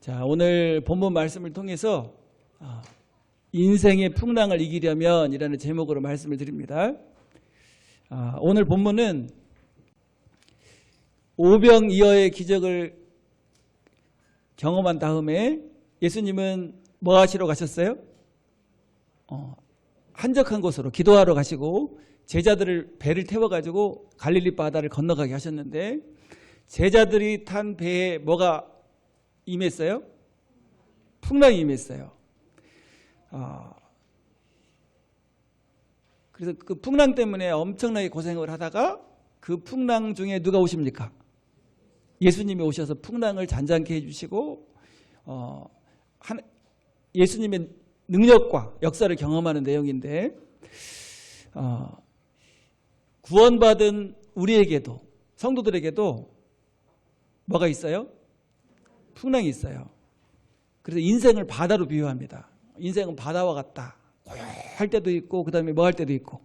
자, 오늘 본문 말씀을 통해서 인생의 풍랑을 이기려면 이라는 제목으로 말씀을 드립니다. 오늘 본문은 오병이어의 기적을 경험한 다음에 예수님은 뭐 하시러 가셨어요? 한적한 곳으로 기도하러 가시고 제자들을 배를 태워가지고 갈릴리 바다를 건너가게 하셨는데 제자들이 탄 배에 뭐가 임했어요? 풍랑이 임했어요. 그래서 그 풍랑 때문에 엄청나게 고생을 하다가 그 풍랑 중에 누가 오십니까? 예수님이 오셔서 풍랑을 잔잔케 해주시고 예수님의 능력과 역사를 경험하는 내용인데 구원받은 우리에게도 성도들에게도 뭐가 있어요? 풍랑이 있어요. 그래서 인생을 바다로 비유합니다. 인생은 바다와 같다. 고요할 때도 있고 그 다음에 뭐 할 때도 있고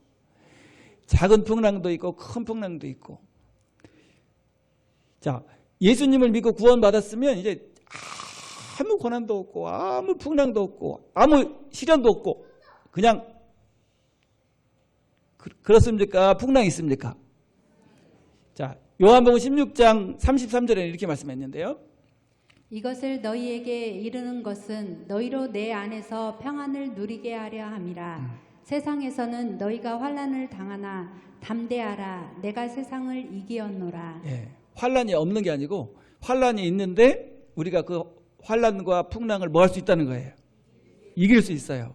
작은 풍랑도 있고 큰 풍랑도 있고. 자, 예수님을 믿고 구원받았으면 이제 아무 고난도 없고 아무 풍랑도 없고 아무 시련도 없고 그냥 그렇습니까? 풍랑이 있습니까? 자, 요한복음 16장 33절에 이렇게 말씀했는데요. 이것을 너희에게 이르는 것은 너희로 내 안에서 평안을 누리게 하려 함이라. 세상에서는 너희가 환난을 당하나 담대하라. 내가 세상을 이기었노라. 예, 환난이 없는 게 아니고 환난이 있는데 우리가 그 환난과 풍랑을 뭐 할 수 있다는 거예요? 이길 수 있어요.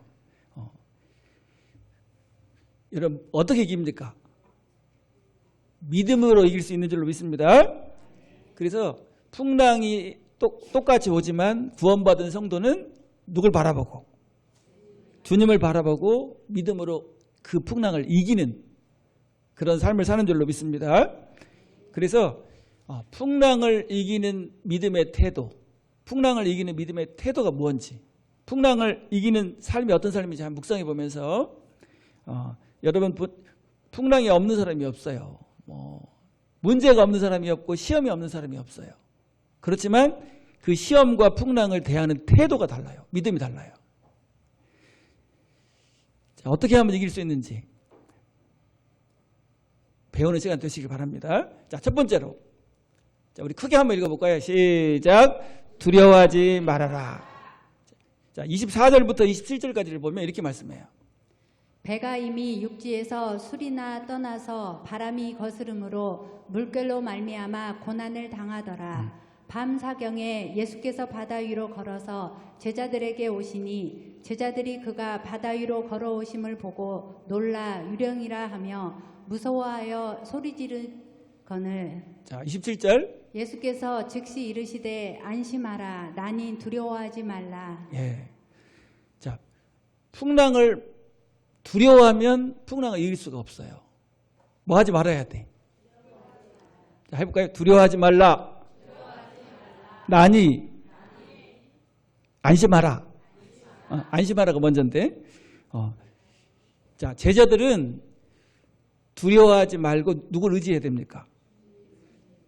여러분 어떻게 이깁니까? 믿음으로 이길 수 있는 줄로 믿습니다. 그래서 풍랑이 똑같이 오지만 구원받은 성도는 누굴 바라보고 주님을 바라보고 믿음으로 그 풍랑을 이기는 그런 삶을 사는 줄로 믿습니다. 그래서 풍랑을 이기는 믿음의 태도, 풍랑을 이기는 믿음의 태도가 뭔지, 풍랑을 이기는 삶이 어떤 삶인지 한번 묵상해 보면서 여러분 풍랑이 없는 사람이 없어요. 문제가 없는 사람이 없고 시험이 없는 사람이 없어요. 그렇지만 그 시험과 풍랑을 대하는 태도가 달라요. 믿음이 달라요. 자, 어떻게 하면 이길 수 있는지 배우는 시간 되시길 바랍니다. 자, 첫 번째로 자, 우리 크게 한번 읽어볼까요? 시작. 두려워하지 말아라. 자, 24절부터 27절까지를 보면 이렇게 말씀해요. 배가 이미 육지에서 술이나 떠나서 바람이 거스름으로 물결로 말미암아 고난을 당하더라. 밤 사경에 예수께서 바다 위로 걸어서 제자들에게 오시니 제자들이 그가 바다 위로 걸어오심을 보고 놀라 유령이라 하며 무서워하여 소리 지르거늘. 자, 27절. 예수께서 즉시 이르시되 안심하라. 나니 두려워하지 말라. 예. 자, 풍랑을 두려워하면 풍랑을 이길 수가 없어요. 뭐 하지 말아야 돼? 자, 해볼까요? 두려워하지 말라. 나니 안심하라. 안심하라가 먼저인데 자, 제자들은 두려워하지 말고 누굴 의지해야 됩니까?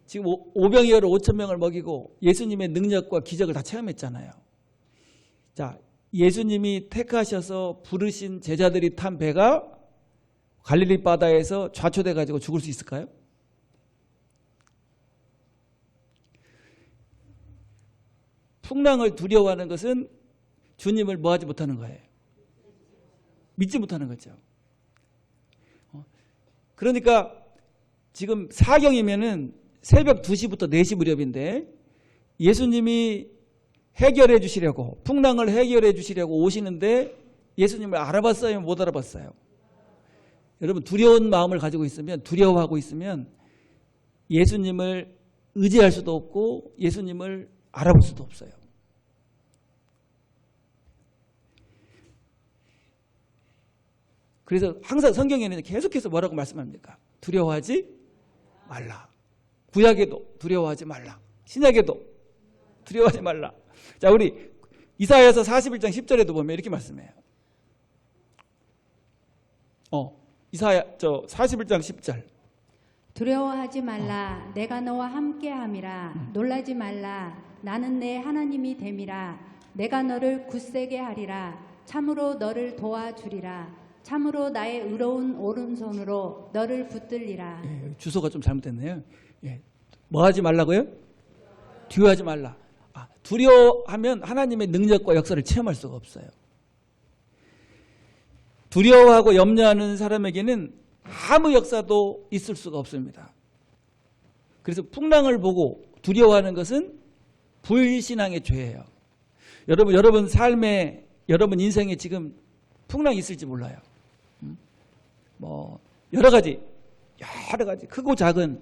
지금 오병이어를 5,000명을 먹이고 예수님의 능력과 기적을 다 체험했잖아요. 자, 예수님이 택하셔서 부르신 제자들이 탄 배가 갈릴리 바다에서 좌초돼 가지고 죽을 수 있을까요? 풍랑을 두려워하는 것은 주님을 뭐하지 못하는 거예요. 믿지 못하는 거죠. 그러니까 지금 사경이면은 새벽 2시부터 4시 무렵인데 예수님이 해결해 주시려고 풍랑을 해결해 주시려고 오시는데 예수님을 알아봤어요? 못 알아봤어요? 여러분 두려운 마음을 가지고 있으면 두려워하고 있으면 예수님을 의지할 수도 없고 예수님을 알아볼 수도 없어요. 그래서 항상 성경에는 계속해서 뭐라고 말씀합니까? 두려워하지 말라. 구약에도 두려워하지 말라. 신약에도 두려워하지 말라. 자, 우리 이사야서 41장 10절에도 보면 이렇게 말씀해요. 이사야 41장 10절. 두려워하지 말라. 내가 너와 함께함이라. 놀라지 말라. 나는 내 하나님이 됨이라. 내가 너를 굳세게 하리라. 참으로 너를 도와주리라. 참으로 나의 의로운 오른손으로 너를 붙들리라. 예, 주소가 좀 잘못됐네요. 예, 뭐 하지 말라고요? 두려워하지 말라. 두려워하면 하나님의 능력과 역사를 체험할 수가 없어요. 두려워하고 염려하는 사람에게는 아무 역사도 있을 수가 없습니다. 그래서 풍랑을 보고 두려워하는 것은 불신앙의 죄예요. 여러분 삶에, 여러분 인생에 지금 풍랑이 있을지 몰라요. 뭐 여러 가지 크고 작은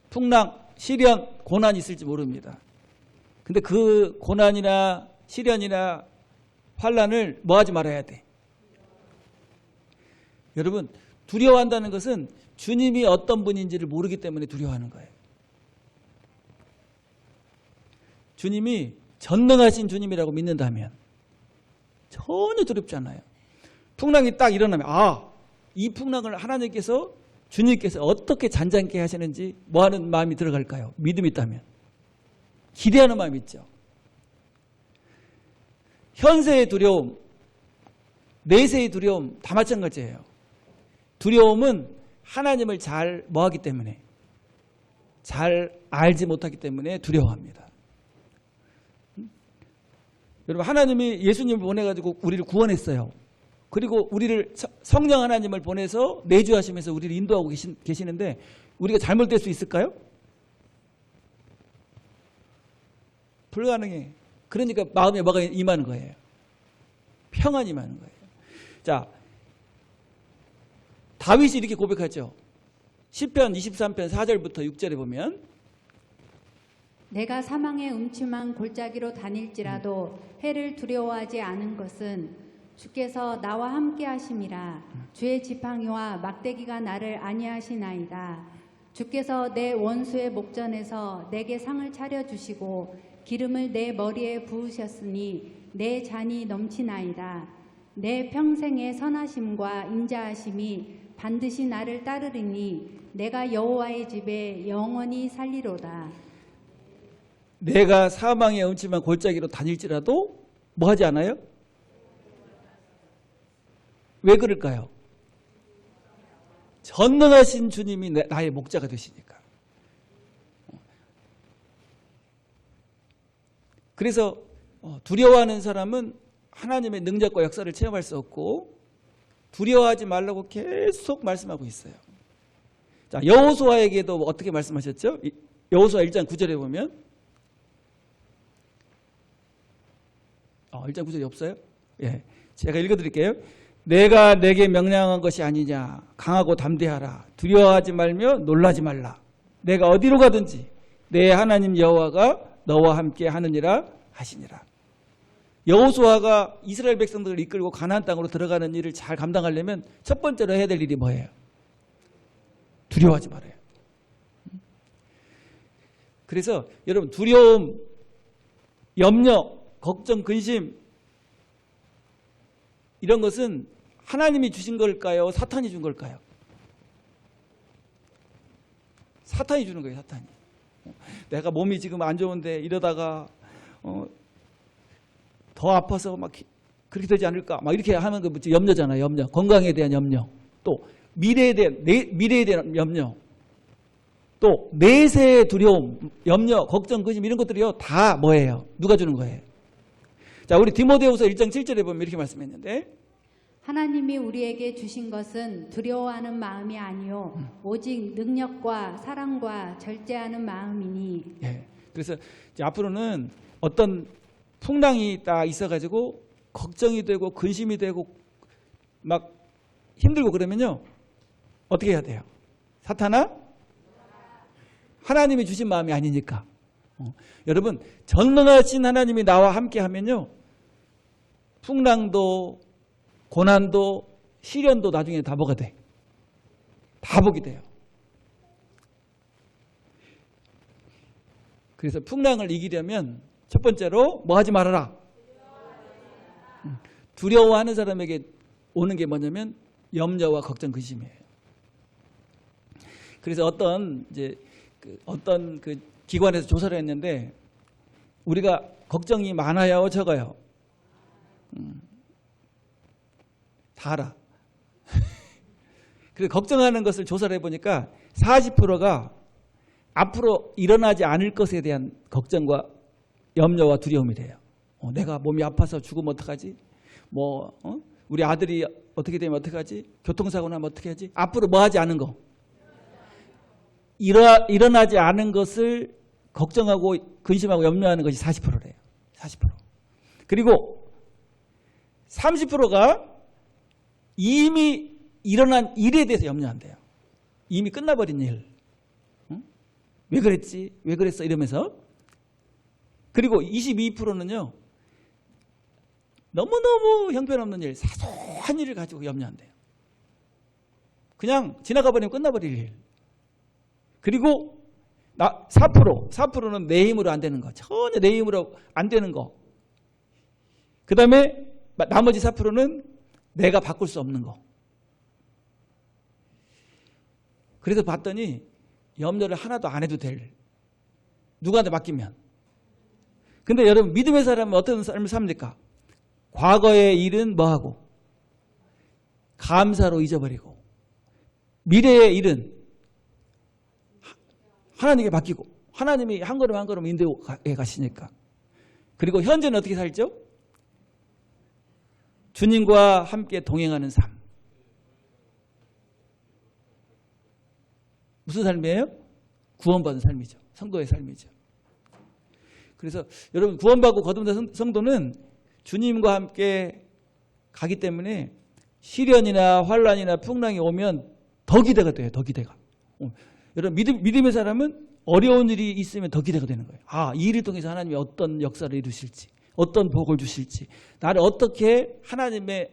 풍랑, 시련, 고난이 있을지 모릅니다. 근데 그 고난이나 시련이나 환난을 뭐 하지 말아야 돼? 여러분, 두려워한다는 것은 주님이 어떤 분인지를 모르기 때문에 두려워하는 거예요. 주님이 전능하신 주님이라고 믿는다면 전혀 두렵지 않아요. 풍랑이 딱 일어나면 이 풍랑을 하나님께서, 주님께서 어떻게 잔잔케 하시는지 뭐 하는 마음이 들어갈까요? 믿음이 있다면. 기대하는 마음이 있죠. 현세의 두려움, 내세의 두려움 다 마찬가지예요. 두려움은 하나님을 잘 뭐하기 때문에, 잘 알지 못하기 때문에 두려워합니다. 여러분, 하나님이 예수님을 보내가지고 우리를 구원했어요. 그리고 우리를 성령 하나님을 보내서 내주하시면서 우리를 인도하고 계시는데 우리가 잘못될 수 있을까요? 불가능해. 그러니까 마음에 뭐가 임하는 거예요? 평안이 임하는 거예요. 자, 다윗이 이렇게 고백하죠. 시편 23편 4절부터 6절에 보면, 내가 사망의 음침한 골짜기로 다닐지라도 해를 두려워하지 않은 것은 주께서 나와 함께 하심이라. 주의 지팡이와 막대기가 나를 안위하시나이다. 주께서 내 원수의 목전에서 내게 상을 차려주시고 기름을 내 머리에 부으셨으니 내 잔이 넘치나이다. 내 평생의 선하심과 인자하심이 반드시 나를 따르리니 내가 여호와의 집에 영원히 살리로다. 내가 사망의 음침한 골짜기로 다닐지라도 뭐 하지 않아요? 왜 그럴까요? 전능하신 주님이 나의 목자가 되시니까. 그래서 두려워하는 사람은 하나님의 능력과 역사를 체험할 수 없고 두려워하지 말라고 계속 말씀하고 있어요. 자, 여호수아에게도 어떻게 말씀하셨죠? 여호수아 1장 9절에 보면 1장 9절이 없어요? 예, 제가 읽어드릴게요. 내가 내게 명령한 것이 아니냐. 강하고 담대하라. 두려워하지 말며 놀라지 말라. 내가 어디로 가든지 내 하나님 여호와가 너와 함께 하느니라 하시니라. 여호수아가 이스라엘 백성들을 이끌고 가나안 땅으로 들어가는 일을 잘 감당하려면 첫 번째로 해야 될 일이 뭐예요? 두려워하지 말아요. 그래서 여러분, 두려움, 염려, 걱정, 근심 이런 것은 하나님이 주신 걸까요? 사탄이 준 걸까요? 사탄이 주는 거예요. 사탄이. 내가 몸이 지금 안 좋은데 이러다가 더 아파서 막 그렇게 되지 않을까? 막 이렇게 하는 거 염려잖아요. 염려. 건강에 대한 염려. 또 미래에 대한 염려. 또 내세의 두려움, 염려, 걱정, 근심 이런 것들이요. 다 뭐예요? 누가 주는 거예요? 자, 우리 디모데후서 1장 7절에 보면 이렇게 말씀했는데, 하나님이 우리에게 주신 것은 두려워하는 마음이 아니요 오직 능력과 사랑과 절제하는 마음이니. 예. 그래서 이제 앞으로는 어떤 풍랑이 딱 있어가지고 걱정이 되고 근심이 되고 막 힘들고 그러면요, 어떻게 해야 돼요? 사탄아, 하나님이 주신 마음이 아니니까. 여러분, 전능하신 하나님이 나와 함께 하면요, 풍랑도 고난도 시련도 나중에 다 뭐가 돼? 다 보게 돼요. 그래서 풍랑을 이기려면 첫 번째로 뭐 하지 말아라? 두려워하는 사람에게 오는 게 뭐냐면 염려와 걱정, 근심이에요. 그래서 어떤 기관에서 조사를 했는데 우리가 걱정이 많아요, 적어요? 다 알아. 그래서 걱정하는 것을 조사를 해보니까 40%가 앞으로 일어나지 않을 것에 대한 걱정과 염려와 두려움이래요. 내가 몸이 아파서 죽으면 어떡하지? 우리 아들이 어떻게 되면 어떡하지? 교통사고 나면 어떻게 하지? 앞으로 뭐 하지 않은 거. 일어나지 않은 것을 걱정하고 근심하고 염려하는 것이 40%래요. 40%. 그리고 30%가 이미 일어난 일에 대해서 염려한대요. 이미 끝나버린 일. 왜 그랬지? 왜 그랬어? 이러면서. 그리고 22%는요. 너무너무 형편없는 일, 사소한 일을 가지고 염려한대요. 그냥 지나가 버리면 끝나버릴 일. 그리고 4%는 내 힘으로 안 되는 거. 전혀 내 힘으로 안 되는 거. 그 다음에 나머지 4%는 내가 바꿀 수 없는 거. 그래서 봤더니 염려를 하나도 안 해도 될. 누구한테 맡기면. 근데 여러분 믿음의 사람은 어떤 삶을 삽니까? 과거의 일은 뭐하고? 감사로 잊어버리고 미래의 일은 하나님께 맡기고 하나님이 한 걸음 한 걸음 인도해 가시니까. 그리고 현재는 어떻게 살죠? 주님과 함께 동행하는 삶. 무슨 삶이에요? 구원받은 삶이죠. 성도의 삶이죠. 그래서 여러분 구원받고 거듭난 성도는 주님과 함께 가기 때문에 시련이나 환란이나 풍랑이 오면 더 기대가 돼요. 더 기대가. 여러분 믿음의 사람은 어려운 일이 있으면 더 기대가 되는 거예요. 이 일을 통해서 하나님이 어떤 역사를 이루실지, 어떤 복을 주실지, 나를 어떻게 하나님의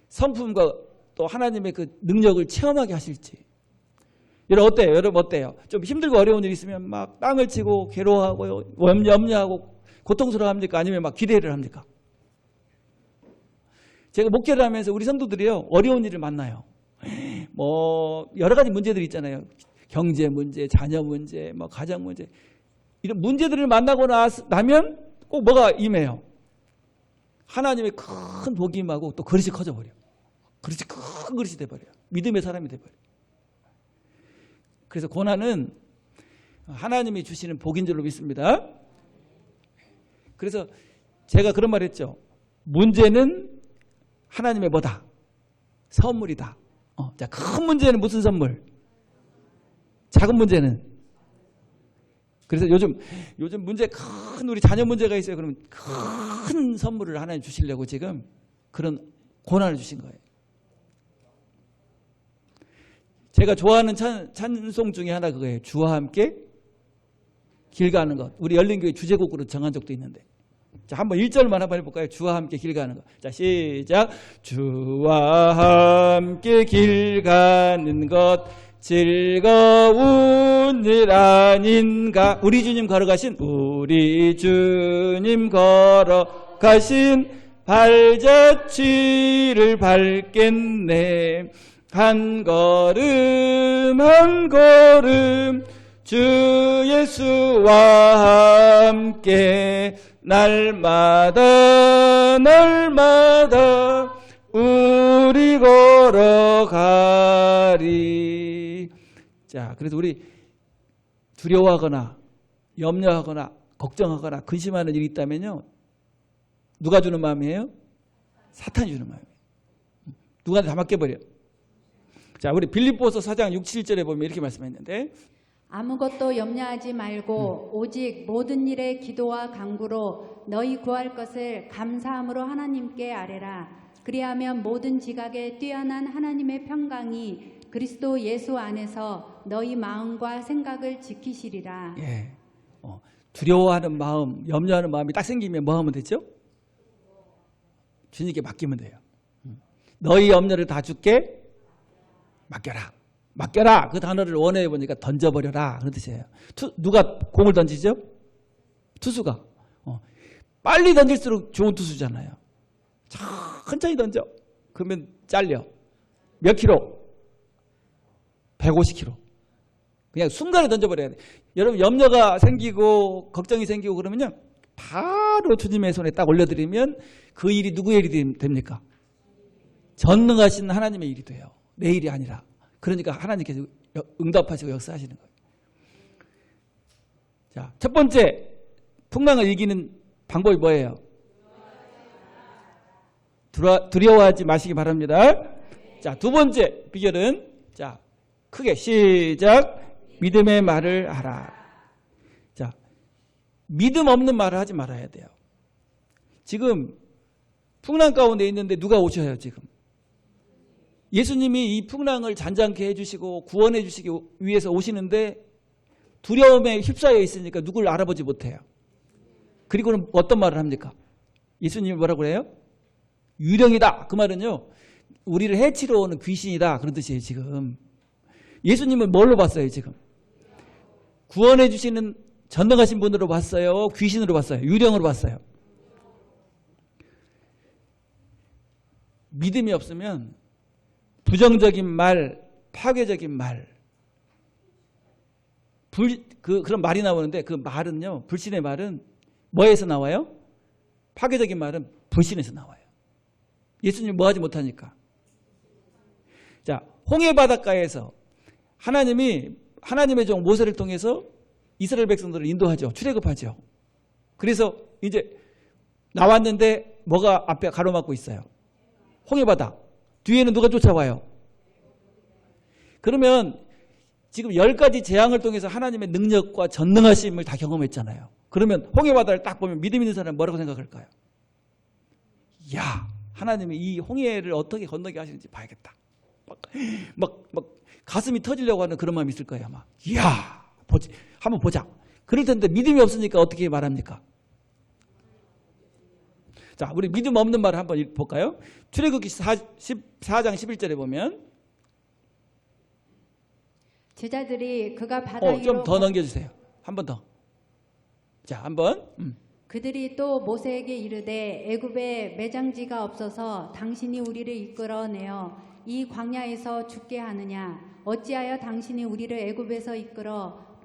성품과 또 하나님의 그 능력을 체험하게 하실지. 여러분 어때요? 여러분 어때요? 좀 힘들고 어려운 일이 있으면 막 땅을 치고 괴로워하고 염려하고 고통스러워합니까? 아니면 막 기대를 합니까? 제가 목회를 하면서 우리 성도들이요 어려운 일을 만나요. 여러 가지 문제들이 있잖아요. 경제 문제, 자녀 문제, 가정 문제. 이런 문제들을 만나고 나면 꼭 뭐가 임해요? 하나님의 큰 복이 임하고 또 그릇이 커져버려요. 큰 그릇이 돼버려요. 믿음의 사람이 돼버려요. 그래서 고난은 하나님이 주시는 복인 줄로 믿습니다. 그래서 제가 그런 말 했죠. 문제는 하나님의 뭐다? 선물이다. 자, 큰 문제는 무슨 선물? 작은 문제는. 그래서 요즘 문제 큰 우리 자녀 문제가 있어요. 그러면 큰 선물을 하나님 주시려고 지금 그런 고난을 주신 거예요. 제가 좋아하는 찬송 중에 하나 그거예요. 주와 함께 길 가는 것. 우리 열린교회 주제곡으로 정한 적도 있는데. 자, 한번 1절만 한번 해볼까요? 주와 함께 길 가는 것. 자, 시작. 주와 함께 길 가는 것 즐거운 일 아닌가. 우리 주님 걸어가신 발자취를 밟겠네. 한 걸음 한 걸음 주 예수와 함께 날마다 우리 걸어가리. 자, 그래서 우리 두려워하거나 염려하거나 걱정하거나 근심하는 일이 있다면요, 누가 주는 마음이에요? 사탄이 주는 마음이에요. 누구한테 다 맡겨버려. 자, 우리 빌립보서 4장 6, 7절에 보면 이렇게 말씀했는데, 아무것도 염려하지 말고 오직 모든 일에 기도와 간구로 너희 구할 것을 감사함으로 하나님께 아뢰라. 그리하면 모든 지각에 뛰어난 하나님의 평강이 그리스도 예수 안에서 너희 마음과 생각을 지키시리라. 예. 두려워하는 마음, 염려하는 마음이 딱 생기면 뭐 하면 되죠? 주님께 맡기면 돼요. 너희 염려를 다 주께 맡겨라. 맡겨라. 그 단어를 원어해 보니까 던져버려라. 그런 뜻이에요. 누가 공을 던지죠? 투수가. 빨리 던질수록 좋은 투수잖아요. 천천히 던져. 그러면 잘려. 몇 킬로? 150킬로. 그냥 순간에 던져버려야 돼. 여러분 염려가 생기고 걱정이 생기고 그러면요. 바로 주님의 손에 딱 올려드리면 그 일이 누구의 일이 됩니까? 전능하신 하나님의 일이 돼요. 내 일이 아니라. 그러니까 하나님께서 응답하시고 역사하시는 거예요. 자, 첫 번째 풍랑을 이기는 방법이 뭐예요? 두려워하지 마시기 바랍니다. 자, 두 번째 비결은 자, 크게 시작. 믿음의 말을 하라. 자, 믿음 없는 말을 하지 말아야 돼요. 지금 풍랑 가운데 있는데 누가 오셔요, 지금? 예수님이 이 풍랑을 잔잔케 해주시고 구원해 주시기 위해서 오시는데 두려움에 휩싸여 있으니까 누굴 알아보지 못해요. 그리고는 어떤 말을 합니까? 예수님이 뭐라고 그래요? 유령이다. 그 말은요, 우리를 해치러 오는 귀신이다. 그런 뜻이에요, 지금. 예수님은 뭘로 봤어요, 지금? 구원해 주시는 전능하신 분으로 봤어요? 귀신으로 봤어요? 유령으로 봤어요? 믿음이 없으면 부정적인 말, 파괴적인 말, 그런 말이 나오는데 그 말은요, 불신의 말은 뭐에서 나와요? 파괴적인 말은 불신에서 나와요. 예수님 뭐 하지 못하니까. 자, 홍해 바닷가에서 하나님의 종 모세를 통해서 이스라엘 백성들을 인도하죠. 출애굽하죠. 그래서 이제 나왔는데 뭐가 앞에 가로막고 있어요? 홍해 바다. 뒤에는 누가 쫓아와요? 그러면 지금 10가지 재앙을 통해서 하나님의 능력과 전능하심을 다 경험했잖아요. 그러면 홍해 바다를 딱 보면 믿음 있는 사람은 뭐라고 생각할까요? 야, 하나님이 이 홍해를 어떻게 건너게 하시는지 봐야겠다. 막 가슴이 터지려고 하는 그런 마음이 있을 거예요, 아마. 이야, 한번 보자. 그럴 텐데 믿음이 없으니까 어떻게 말합니까? 자, 우리 믿음 없는 말을 한번 볼까요? 출애굽기 14장 11절에 보면 제자들이 그가 바다 위로 좀 더 넘겨주세요. 한 번 더. 자, 한번. 그들이 또 모세에게 이르되 애굽에 매장지가 없어서 당신이 우리를 이끌어내어 이 광야에서 죽게 하느냐? 어찌하여 당신이 우리를 애굽에서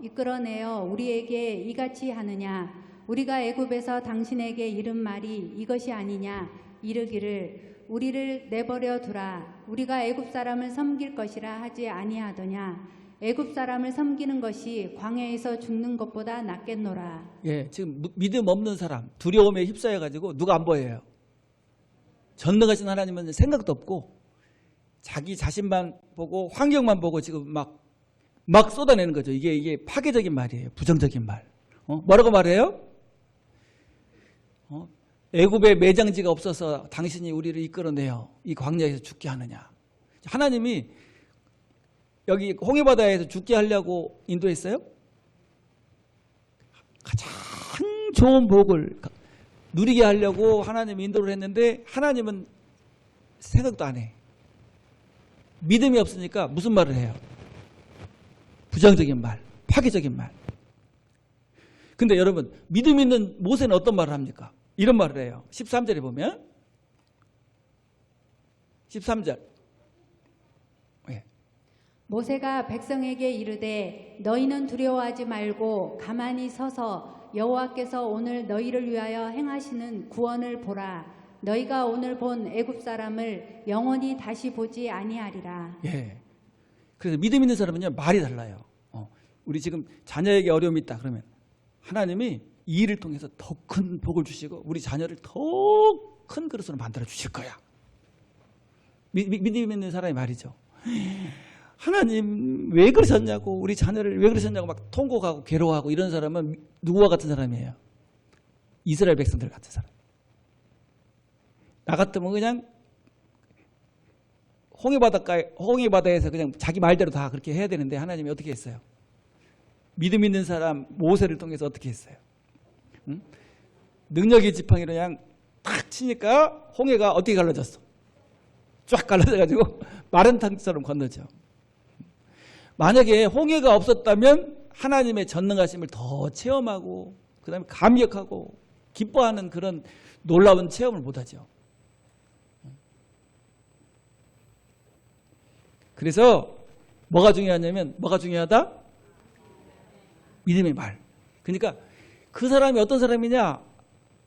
이끌어내어 우리에게 이같이 하느냐? 우리가 애굽에서 당신에게 이른 말이 이것이 아니냐? 이르기를 우리를 내버려 두라. 우리가 애굽 사람을 섬길 것이라 하지 아니하더냐? 애굽 사람을 섬기는 것이 광야에서 죽는 것보다 낫겠노라. 예, 지금 믿음 없는 사람, 두려움에 휩싸여 가지고 누가 안 보여요. 전능하신 하나님은 생각도 없고 자기 자신만 보고 환경만 보고 지금 막 쏟아내는 거죠. 이게 파괴적인 말이에요. 부정적인 말. 뭐라고 말해요? 애굽에 매장지가 없어서 당신이 우리를 이끌어내어 이 광야에서 죽게 하느냐. 하나님이 여기 홍해바다에서 죽게 하려고 인도했어요? 가장 좋은 복을 누리게 하려고 하나님이 인도를 했는데 하나님은 생각도 안 해. 믿음이 없으니까 무슨 말을 해요? 부정적인 말, 파괴적인 말. 근데 여러분, 믿음 있는 모세는 어떤 말을 합니까? 이런 말을 해요. 13절에 보면 13절. 모세가 백성에게 이르되 너희는 두려워하지 말고 가만히 서서 여호와께서 오늘 너희를 위하여 행하시는 구원을 보라. 너희가 오늘 본 애굽 사람을 영원히 다시 보지 아니하리라. 예. 그래서 믿음 있는 사람은요, 말이 달라요. 우리 지금 자녀에게 어려움이 있다 그러면 하나님이 이 일을 통해서 더 큰 복을 주시고 우리 자녀를 더 큰 그릇으로 만들어 주실 거야. 믿음 있는 사람의 말이죠. 하나님 왜 그러셨냐고, 우리 자녀를 왜 그러셨냐고 막 통곡하고 괴로워하고 이런 사람은 누구와 같은 사람이에요? 이스라엘 백성들 같은 사람. 나 같으면 그냥 홍해바다에서 그냥 자기 말대로 다 그렇게 해야 되는데 하나님이 어떻게 했어요? 믿음 있는 사람 모세를 통해서 어떻게 했어요? 응? 능력의 지팡이로 그냥 탁 치니까 홍해가 어떻게 갈라졌어? 쫙 갈라져가지고 마른 땅처럼 건너죠. 만약에 홍해가 없었다면 하나님의 전능하심을 더 체험하고 그 다음에 감격하고 기뻐하는 그런 놀라운 체험을 못하죠. 그래서 뭐가 중요하냐면 뭐가 중요하다? 믿음의 말. 그러니까 그 사람이 어떤 사람이냐,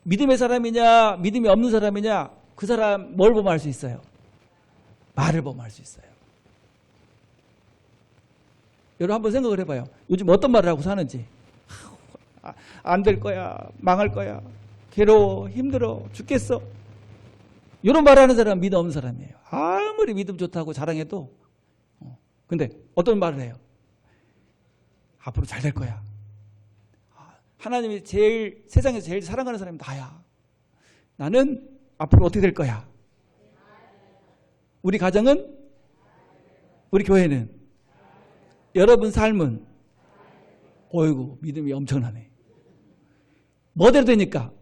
믿음의 사람이냐, 믿음이 없는 사람이냐, 그 사람 뭘 보면 알 수 있어요? 말을 보면 알 수 있어요. 여러분 한번 생각을 해봐요. 요즘 어떤 말을 하고 사는지. 안 될 거야, 망할 거야, 괴로워, 힘들어, 죽겠어. 이런 말하는 사람은 믿음 없는 사람이에요. 아무리 믿음 좋다고 자랑해도. 근데 어떤 말을 해요? 앞으로 잘 될 거야. 하나님이 세상에서 제일 사랑하는 사람이 나야. 나는 앞으로 어떻게 될 거야? 우리 가정은? 우리 교회는? 여러분 삶은? 어이구, 믿음이 엄청나네. 뭐대로 되니까?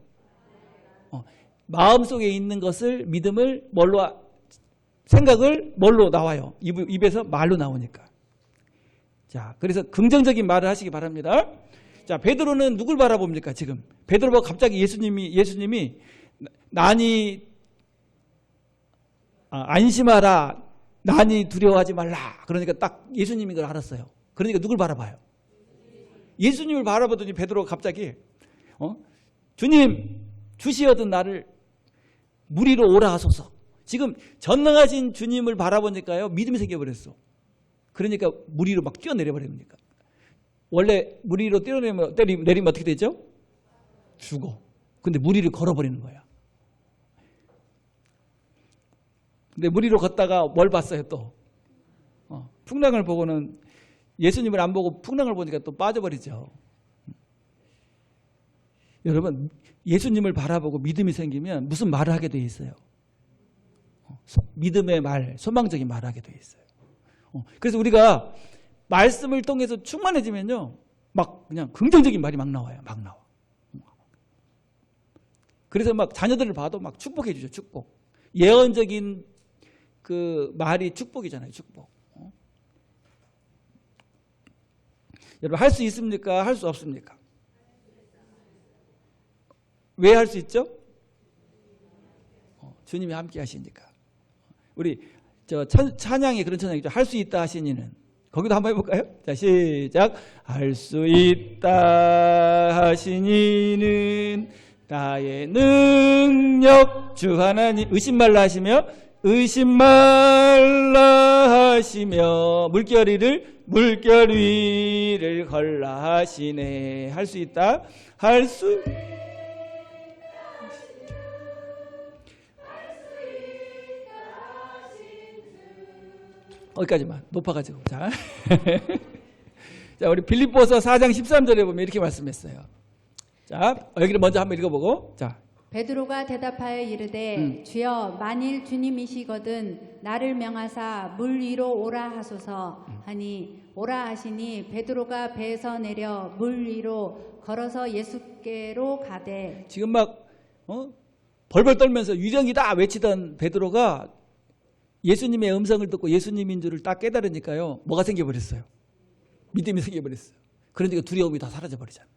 마음속에 있는 것을, 믿음을 생각을 뭘로 나와요? 입에서 말로 나오니까. 자, 그래서 긍정적인 말을 하시기 바랍니다. 자, 베드로는 누굴 바라봅니까, 지금? 베드로 보고 갑자기 예수님이 난이 안심하라, 난이 두려워하지 말라. 그러니까 딱 예수님인 걸 알았어요. 그러니까 누굴 바라봐요? 예수님을 바라보더니 베드로가 갑자기 주님, 주시어든 나를 무리로 오라 하소서. 지금 전능하신 주님을 바라보니까요, 믿음이 생겨버렸어. 그러니까 무리로 막 뛰어내려 버립니까? 원래 무리로 내리면 어떻게 되죠? 죽어. 근데 무리를 걸어버리는 거야. 근데 무리로 걷다가 뭘 봤어요 또? 풍랑을 보고는, 예수님을 안 보고 풍랑을 보니까 또 빠져버리죠. 여러분, 예수님을 바라보고 믿음이 생기면 무슨 말을 하게 돼 있어요? 믿음의 말, 소망적인 말을 하게 돼 있어요. 그래서 우리가 말씀을 통해서 충만해지면요, 막 그냥 긍정적인 말이 막 나와요. 막 나와. 그래서 막 자녀들을 봐도 막 축복해 주죠. 축복. 예언적인 그 말이 축복이잖아요. 축복. 여러분, 할 수 있습니까? 할 수 없습니까? 왜 할 수 있죠? 주님이 함께 하시니까. 우리 찬양에 그런 찬양이죠. 할 수 있다 하신 이는. 거기도 한번 해볼까요? 자, 시작. 할 수 있다 하신 이는 나의 능력 주 하나님. 의심 말라 하시며, 의심 말라 하시며, 물결 위를 걸라 하시네. 할 수 있다. 할 수 거기까지만 높아가지고. 자, 자, 우리 빌립보서 4장 13절에 보면 이렇게 말씀했어요. 자, 여기를 먼저 한번 읽어보고. 자, 베드로가 대답하여 이르되 주여, 만일 주님이시거든 나를 명하사 물 위로 오라 하소서 하니, 오라 하시니 베드로가 배에서 내려 물 위로 걸어서 예수께로 가되. 지금 막 벌벌 떨면서 유령이다 외치던 베드로가 예수님의 음성을 듣고 예수님인 줄을 딱 깨달으니까요, 뭐가 생겨버렸어요? 믿음이 생겨버렸어요. 그러니까 두려움이 다 사라져버리잖아요.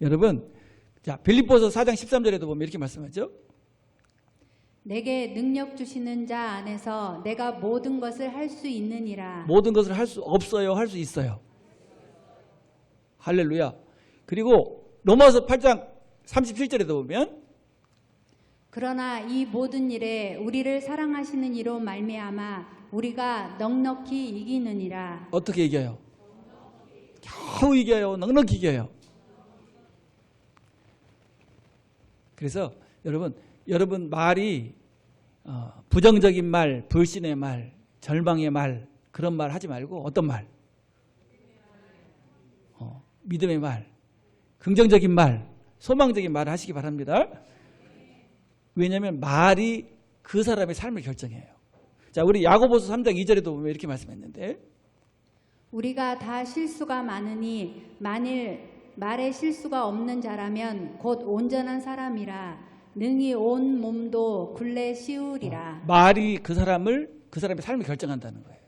여러분, 자, 빌립보서 4장 13절에도 보면 이렇게 말씀하죠. 내게 능력 주시는 자 안에서 내가 모든 것을 할 수 있느니라. 모든 것을 할 수 없어요? 할 수 있어요? 할렐루야. 그리고 로마서 8장 37절에도 보면, 그러나 이 모든 일에 우리를 사랑하시는 이로 말미암아 우리가 넉넉히 이기느니라. 어떻게 이겨요? 겨우 이겨요? 넉넉히 이겨요? 그래서 여러분 말이 부정적인 말, 불신의 말, 절망의 말, 그런 말 하지 말고 어떤 말? 믿음의 말, 긍정적인 말, 소망적인 말을 하시기 바랍니다. 왜냐하면 말이 그 사람의 삶을 결정해요. 자, 우리 야고보서 3장 2절에도 보면 이렇게 말씀했는데, 우리가 다 실수가 많으니 만일 말에 실수가 없는 자라면 곧 온전한 사람이라 능히 온 몸도 굴레 씌우리라. 말이 그 사람의 삶을 결정한다는 거예요.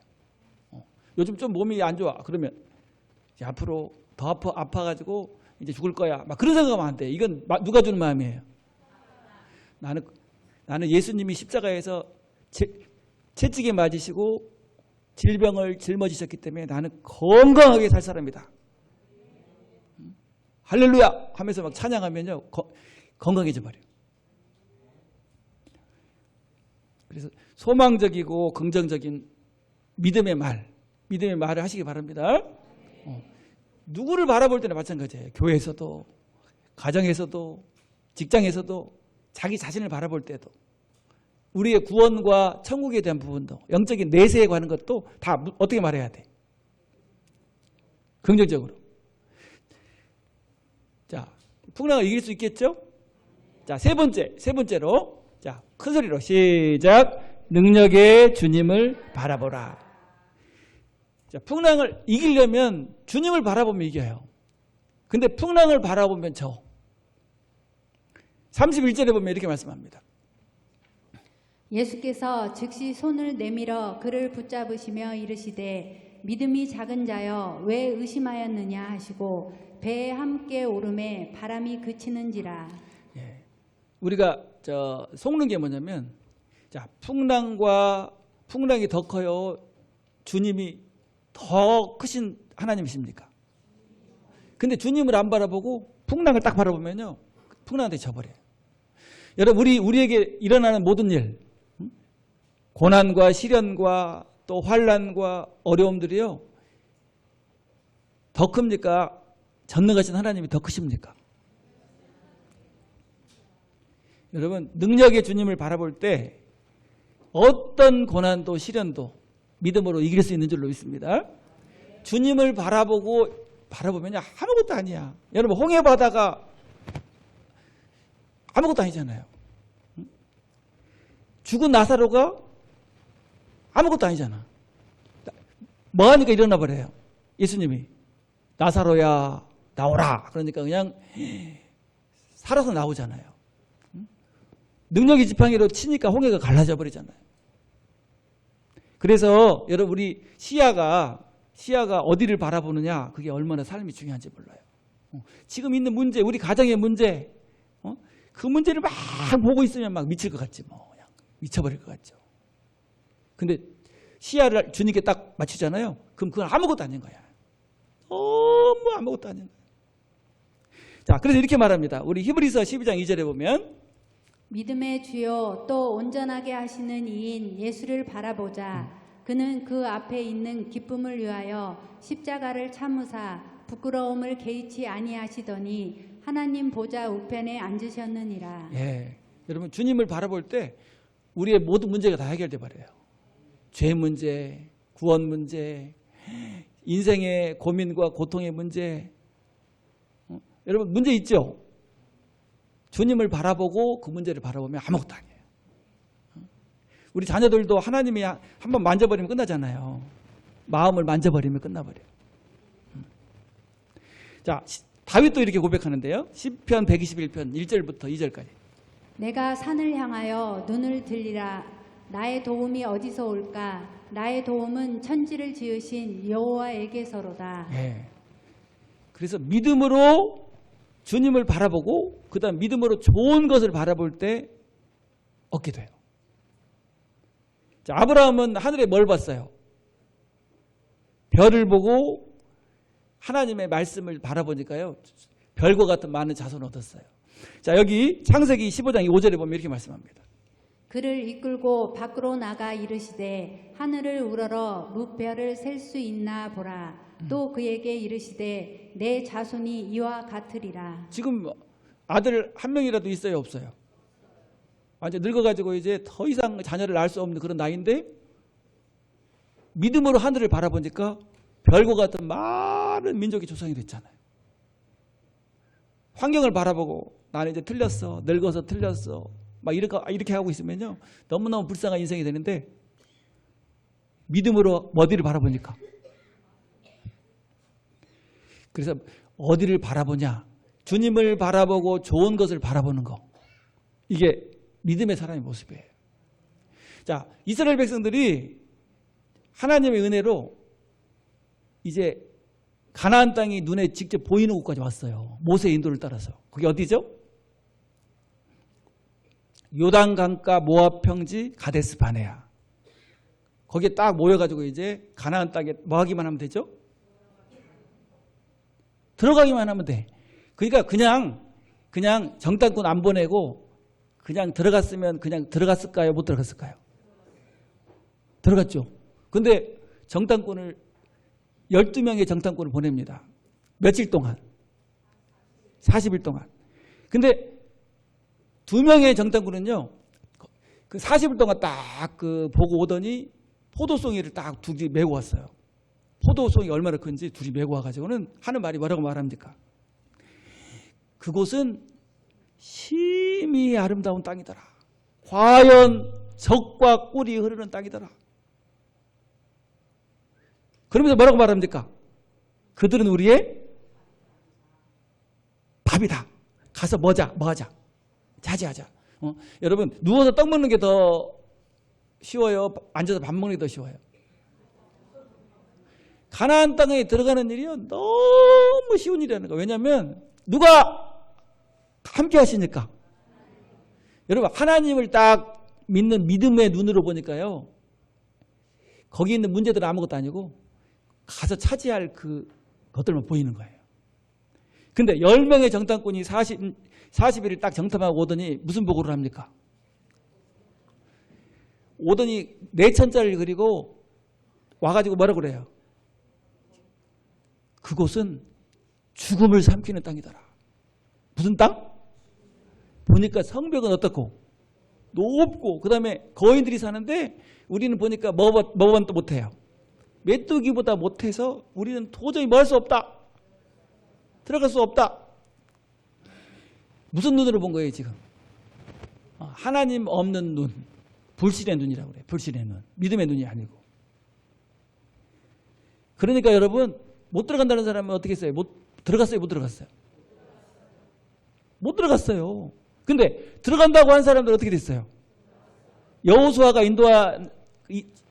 요즘 좀 몸이 안 좋아. 그러면 이제 앞으로 더 아파가지고 이제 죽을 거야. 막 그런 생각하면 안 돼. 이건 누가 주는 마음이에요? 나는 예수님이 십자가에서 채찍에 맞으시고 질병을 짊어지셨기 때문에 나는 건강하게 살 사람이다. 할렐루야 하면서 막 찬양하면요 건강해져 버려요. 그래서 소망적이고 긍정적인 믿음의 말을 하시기 바랍니다. 누구를 바라볼 때나 마찬가지예요. 교회에서도, 가정에서도, 직장에서도, 자기 자신을 바라볼 때도, 우리의 구원과 천국에 대한 부분도, 영적인 내세에 관한 것도 다 어떻게 말해야 돼? 긍정적으로. 자, 풍랑을 이길 수 있겠죠? 자, 세 번째로, 자, 큰 소리로 시작. 능력의 주님을 바라보라. 자, 풍랑을 이기려면 주님을 바라보면 이겨요. 근데 풍랑을 바라보면 31절에 보면 이렇게 말씀합니다. 예수께서 즉시 손을 내밀어 그를 붙잡으시며 이르시되 믿음이 작은 자여 왜 의심하였느냐 하시고 배에 함께 오름에 바람이 그치는지라. 예. 우리가 속는 게 뭐냐면, 자, 풍랑이 더 커요? 주님이 더 크신 하나님이십니까? 근데 주님을 안 바라보고 풍랑을 딱 바라보면요, 풍랑한테 져버려요. 여러분, 우리에게 일어나는 모든 일, 고난과 시련과 또 환난과 어려움들이요, 더 큽니까? 전능하신 하나님이 더 크십니까? 여러분, 능력의 주님을 바라볼 때 어떤 고난도 시련도 믿음으로 이길 수 있는 줄로 믿습니다. 주님을 바라보면 아무것도 아니야. 여러분, 홍해 바다가 아무것도 아니잖아요. 죽은 나사로가 아무것도 아니잖아. 뭐 하니까 일어나 버려요. 예수님이 나사로야 나오라. 그러니까 그냥 살아서 나오잖아요. 능력의 지팡이로 치니까 홍해가 갈라져 버리잖아요. 그래서 여러분, 우리 시야가 어디를 바라보느냐, 그게 얼마나 삶이 중요한지 몰라요. 지금 있는 문제, 우리 가정의 문제, 그 문제를 막 보고 있으면 막 미칠 것 같지, 뭐 그냥 미쳐버릴 것 같죠. 근데 시야를 주님께 딱 맞추잖아요. 그럼 그건 아무것도 아닌 거야. 너무 아무것도 아닌 거야. 자, 그래서 이렇게 말합니다. 우리 히브리서 12장 2절에 보면, 믿음의 주요 또 온전하게 하시는 이인 예수를 바라보자. 그는 그 앞에 있는 기쁨을 위하여 십자가를 참으사 부끄러움을 개의치 아니하시더니 하나님 보좌 우편에 앉으셨느니라. 예, 여러분, 주님을 바라볼 때 우리의 모든 문제가 다 해결돼 버려요. 죄 문제, 구원 문제, 인생의 고민과 고통의 문제. 여러분, 문제 있죠? 주님을 바라보고 그 문제를 바라보면 아무것도 아니에요. 우리 자녀들도 하나님이 한번 만져버리면 끝나잖아요. 마음을 만져버리면 끝나버려요. 자, 다윗도 이렇게 고백하는데요. 시편 121편 1절부터 2절까지. 내가 산을 향하여 눈을 들리라. 나의 도움이 어디서 올까? 나의 도움은 천지를 지으신 여호와에게서로다. 예. 그래서 믿음으로 주님을 바라보고 그다음 믿음으로 좋은 것을 바라볼 때 얻게 돼요. 자, 아브라함은 하늘에 뭘 봤어요? 별을 보고 하나님의 말씀을 바라보니까요, 별과 같은 많은 자손을 얻었어요. 자, 여기 창세기 15장 5절에 보면 이렇게 말씀합니다. 그를 이끌고 밖으로 나가 이르시되 하늘을 우러러 무별을 셀 수 있나 보라. 또 그에게 이르시되 내 자손이 이와 같으리라. 지금 아들 한 명이라도 있어요, 없어요? 완전 늙어가지고 이제 더 이상 자녀를 낳을 수 없는 그런 나이인데 믿음으로 하늘을 바라보니까 별과 같은 많은 민족이 조상이 됐잖아요. 환경을 바라보고 나는 이제 틀렸어, 늙어서 틀렸어, 막 이렇게 하고 있으면요, 너무너무 불쌍한 인생이 되는데 믿음으로 어디를 바라보니까, 그래서 어디를 바라보냐, 주님을 바라보고 좋은 것을 바라보는 거, 이게 믿음의 사람의 모습이에요. 자, 이스라엘 백성들이 하나님의 은혜로 이제 가나안 땅이 눈에 직접 보이는 곳까지 왔어요. 모세의 인도를 따라서. 그게 어디죠? 요단 강가 모압 평지 가데스 바네아. 거기에 딱 모여가지고 이제 가나안 땅에 뭐 하기만 하면 되죠? 들어가기만 하면 돼. 그러니까 그냥 정탐꾼 안 보내고 그냥 들어갔으면 그냥 들어갔을까요? 못 들어갔을까요? 들어갔죠. 근데 정탐꾼을 12명의 정탐꾼을 보냅니다. 며칠 동안? 40일 동안. 근데 2명의 정탐꾼은요. 그 40일 동안 딱 그 보고 오더니 포도송이를 딱 둘이 메고 왔어요. 포도송이 얼마나 큰지 둘이 메고 와가지고는 하는 말이 뭐라고 말합니까? 그곳은 심히 아름다운 땅이더라. 과연 젖과 꿀이 흐르는 땅이더라. 그러면서 뭐라고 말합니까? 그들은 우리의 밥이다. 가서 뭐 하자. 자제하자. 여러분 누워서 떡 먹는 게 더 쉬워요? 앉아서 밥 먹는 게 더 쉬워요? 가나안 땅에 들어가는 일이요 너무 쉬운 일이라는 거예요. 왜냐하면 누가 함께 하시니까. 여러분 하나님을 딱 믿는 믿음의 눈으로 보니까요. 거기 있는 문제들은 아무것도 아니고 가서 차지할 것들만 보이는 거예요. 근데 10명의 정탐꾼이 40일을 딱 정탐하고 오더니 무슨 보고를 합니까? 오더니 4천짜리를 그리고 와가지고 뭐라고 그래요? 그곳은 죽음을 삼키는 땅이더라. 무슨 땅? 보니까 성벽은 어떻고? 높고 그 다음에 거인들이 사는데 우리는 보니까 뭐만도 못해요. 메뚜기보다 못해서 우리는 도저히 뭐 할 수 없다. 들어갈 수 없다. 무슨 눈으로 본 거예요 지금? 하나님 없는 눈. 불신의 눈이라고 그래요. 불신의 눈. 믿음의 눈이 아니고. 그러니까 여러분 못 들어간다는 사람은 어떻게 했어요? 들어갔어요? 못 들어갔어요? 못 들어갔어요. 근데 들어간다고 한 사람들 어떻게 됐어요? 여호수아가 인도한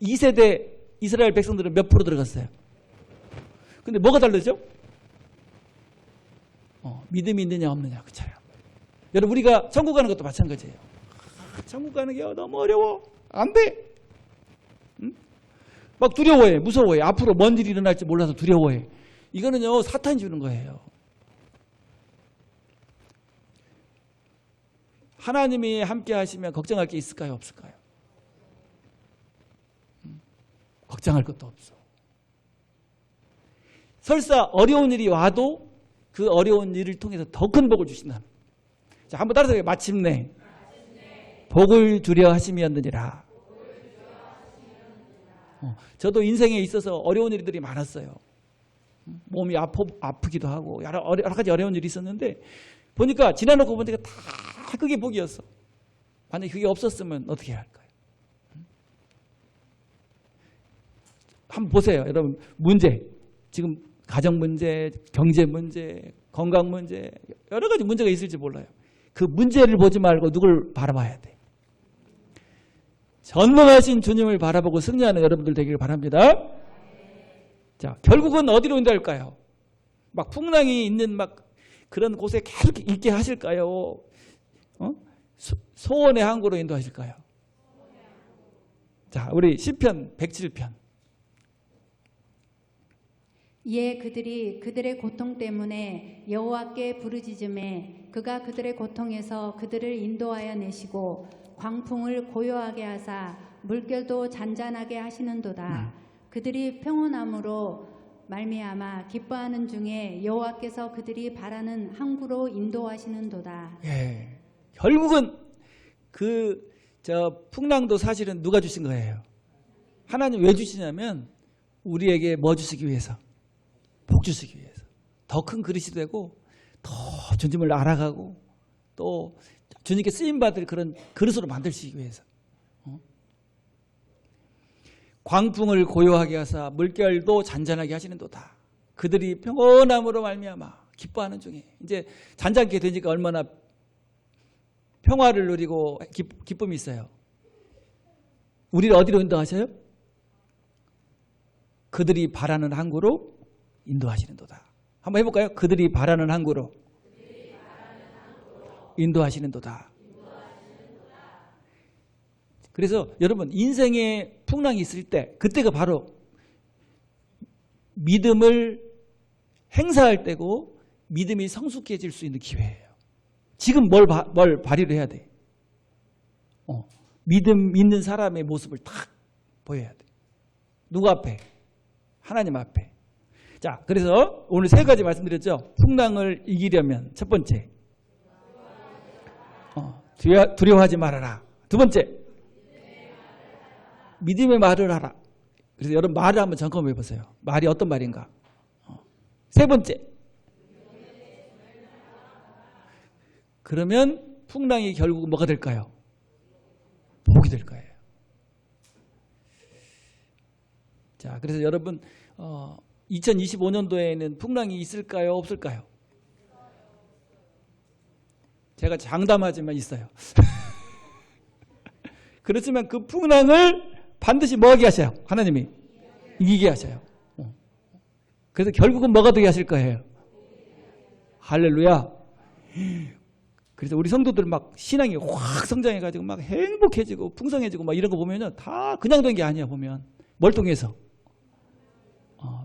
2세대 이스라엘 백성들은 몇 프로 들어갔어요? 근데 뭐가 다르죠? 믿음이 있느냐 없느냐 그 차이야. 여러분 우리가 천국 가는 것도 마찬가지예요. 천국 가는 게 너무 어려워. 안 돼. 응? 막 두려워해. 무서워해. 앞으로 뭔 일이 일어날지 몰라서 두려워해. 이거는요 사탄이 주는 거예요. 하나님이 함께 하시면 걱정할 게 있을까요? 없을까요? 걱정할 것도 없어. 설사 어려운 일이 와도 그 어려운 일을 통해서 더 큰 복을 주신다. 자, 한번 따라서 마침내 복을 주려 하심이었느니라. 저도 인생에 있어서 어려운 일들이 많았어요. 몸이 아프기도 하고 여러 가지 어려운 일이 있었는데 보니까 지나놓고 보니까 다 그게 복이었어. 만약에 그게 없었으면 어떻게 해야 할까요? 한번 보세요. 여러분 문제 지금 가정 문제, 경제 문제, 건강 문제 여러 가지 문제가 있을지 몰라요. 그 문제를 보지 말고 누굴 바라봐야 돼. 전능하신 주님을 바라보고 승리하는 여러분들 되기를 바랍니다. 자, 결국은 어디로 인도할까요? 막 풍랑이 있는 막 그런 곳에 계속 있게 하실까요? 소원의 항구로 인도하실까요? 자, 우리 시편 107편. 이에 그들이 그들의 고통 때문에 여호와께 부르짖음에 그가 그들의 고통에서 그들을 인도하여 내시고 광풍을 고요하게 하사 물결도 잔잔하게 하시는도다. 그들이 평온함으로 말미암아 기뻐하는 중에 여호와께서 그들이 바라는 항구로 인도하시는도다. 예, 결국은 풍랑도 사실은 누가 주신 거예요? 하나님 왜 주시냐면 우리에게 뭐 주시기 위해서? 복 주시기 위해서. 더 큰 그릇이 되고 더 주님을 알아가고 또 주님께 쓰임받을 그런 그릇으로 만드시기 위해서. 광풍을 고요하게 하사 물결도 잔잔하게 하시는도다. 그들이 평온함으로 말미암아 기뻐하는 중에 이제 잔잔하게 되니까 얼마나 평화를 누리고 기쁨이 있어요. 우리를 어디로 인도하셔요? 그들이 바라는 항구로 인도하시는도다. 한번 해볼까요? 그들이 바라는 항구로 인도하시는도다. 그래서 여러분 인생에 풍랑이 있을 때 그때가 바로 믿음을 행사할 때고 믿음이 성숙해질 수 있는 기회예요. 지금 뭘 발휘를 해야 돼? 믿음 있는 사람의 모습을 탁 보여야 돼. 누구 앞에? 하나님 앞에. 자, 그래서 오늘 세 가지 말씀드렸죠. 풍랑을 이기려면 첫 번째, 두려워하지 말아라. 두 번째, 믿음의 말을 하라. 그래서 여러분 말을 한번 점검해 보세요. 말이 어떤 말인가. 세 번째, 그러면 풍랑이 결국 뭐가 될까요? 복이 될 거예요. 자, 그래서 여러분 2025년도에는 풍랑이 있을까요? 없을까요? 제가 장담하지만 있어요. 그렇지만 그 풍랑을 반드시 뭐하게 하셔요? 하나님이 이기게 하셔요. 그래서 결국은 뭐가 되게 하실 거예요? 할렐루야. 그래서 우리 성도들 막 신앙이 확 성장해가지고 막 행복해지고 풍성해지고 막 이런 거 보면은 다 그냥 된 게 아니야. 보면 멀뚱해서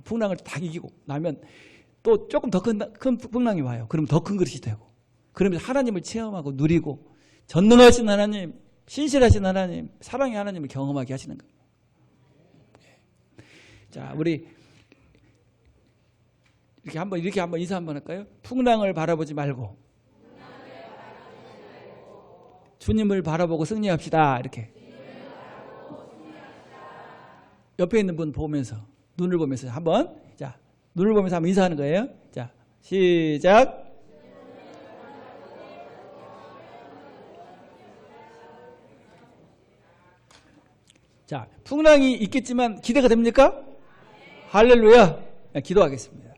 풍랑을 다 이기고 나면 또 조금 더 큰 풍랑이 와요. 그럼 더 큰 그릇이 되고, 그러면서 하나님을 체험하고 누리고 전능하신 하나님, 신실하신 하나님, 사랑의 하나님을 경험하게 하시는 거예요. 자, 우리 이렇게 한번 인사 한번 할까요? 풍랑을 바라보지 말고 주님을 바라보고 승리합시다. 이렇게 옆에 있는 분 보면서, 눈을 보면서 한번, 자, 눈을 보면서 한번 인사하는 거예요. 자, 시작. 자, 풍랑이 있겠지만 기대가 됩니까? 할렐루야. 기도하겠습니다.